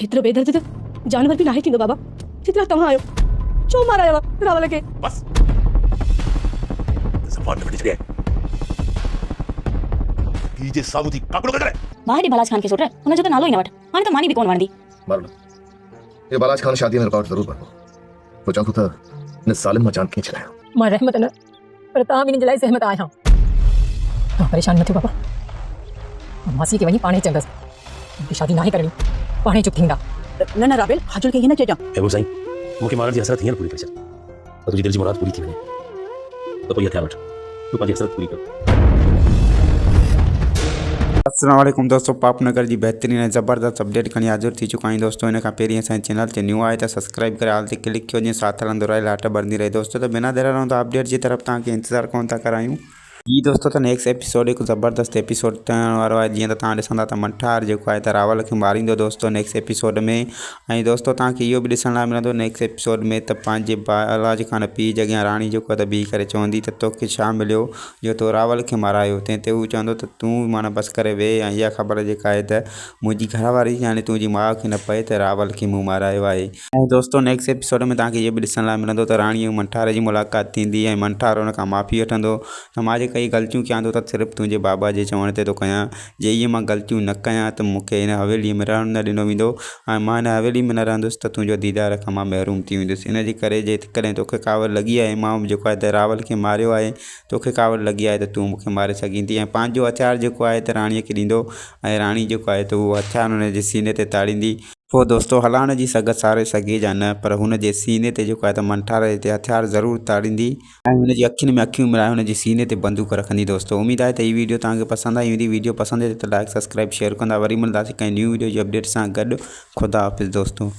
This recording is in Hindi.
एतिरो बेदर्द त जानवर बि नाहे थींदो बाबा जेतिरा तव्हां आहियो। छो मारायो रावल खे? बस ज़बान न वठी छॾिया ही जे साम्हूं थी काकड़ो करे वाह दी बालाज खान के सोट हुन जो त नालो ई न वठ हाणे त मानी बि कोन वणंदी। मारो न ये बालाज खान शादी में रुकावट जरूर बनो वो चाहूं तो ने सालिम में जान के चलाया मां रहमत न पर तव्हां बि इन जे लाइ सहमत आहियां। तव्हां परेशान न थियो बाबा। मासी के वञी पाणे चंदसि मूंखे शादी नाहे करणी पाणे चुप थींदा। न न राबेल हाजुल के ये न चेजा ए वो साईं मूंखे मारण जी हसरत हींअर पूरी करे छॾ त तुंहिंजी दिलि जी मुराद पूरी थी वञे त पोइ हथियार वठ तूं पंहिंजी हसरत पूरी कर। अस्सलाम वालेकुम दोस्तों, पापनगर जी बेहतरीन ऐं ज़बरदस्त अपडेट खणी हाज़िर थी चुका आहियूं दोस्तों। इन खां पहिरीं असांजे चैनल ते न्यू आहे त सब्सक्राइब करे हाल ते क्लिक कयो जीअं साथ हलंदो रहे लाट बढ़ंदी रहे दोस्तों। तो बिना देर रहंदा अपडेट जी तरफ़ तव्हांखे इंतज़ारु कोन था करायूं। ये दोस्तों तो नेक्स्ट एपिसोड एक ज़बरदस्त एपिसोड थियण वारो आहे। जीअं त तव्हां ॾिसंदा त मंठार जेको आहे त रावल खे मारींदो दोस्तों नेक्स्ट एपिसोड में। ऐं दोस्तों तव्हांखे इहो बि ॾिसण लाइ मिलंदो नेक्स्ट एपिसोड में त पंहिंजे बालाज खान पीउ जे अॻियां राणी जेको आहे त बीह करे चवंदी त तोखे छा मिलियो जो तो रावल खे मारायो। तंहिं ते हू चवंदो त तूं माना बसि करे वेह ऐं इहा ख़बर जेका आहे त मुंहिंजी घरवारी यानी तुंहिंजी माउ खे न पए त रावल खे मूं मारायो आहे। ऐं दोस्तों नेक्स्ट एपिसोड में तव्हांखे इहो बि ॾिसण लाइ मिलंदो त राणी ऐं मंठार जी मुलाक़ात थींदी ऐं मंठार हुन खां माफ़ी वठंदो त मां जे कई ग़लतियूं कयां थो त सिर्फ़ु तुंहिंजे बाबा जे चवण ते थो कयां। जे इहे मां ग़लतियूं न कयां त मूंखे हिन हवेलीअ में रहणु न ॾिनो वेंदो ऐं मां हिन हवेली में न रहंदुसि त तुंहिंजो दीदार खां मां महरूम थी वेंदुसि। इन जे करे जेकॾहिं तोखे कावर लॻी आहे मां जेको आहे त रावल खे मारियो आहे तोखे कावर लॻी आहे त तूं मूंखे मारे सघीं थी। ऐं पंहिंजो हथियार जेको आहे त राणीअ खे ॾींदो ऐं राणी जेको आहे त उहो हथियार हुन जे सीने ते ताड़ींदी। पोइ दोस्तों हलाइण जी सघ सारे सघे या न पर हुन जे सीने ते जेको आहे त मंठार ते हथियार ज़रूरु ताड़ींदी ऐं हुन जी अखियुनि में अखियूं मिलाए हुन जे सीने ते बंदूक रखंदी। दोस्तों उमेद आहे त हीअ वीडियो तव्हांखे पसंदि आई हूंदी। वीडियो पसंदि अचे त लाइक सब्सक्राइब शेयर कंदा। वरी मिलंदासीं कंहिं न्यू वीडियो जी अपडेट सां गॾु। ख़ुदा हाफ़िज़ दोस्तों।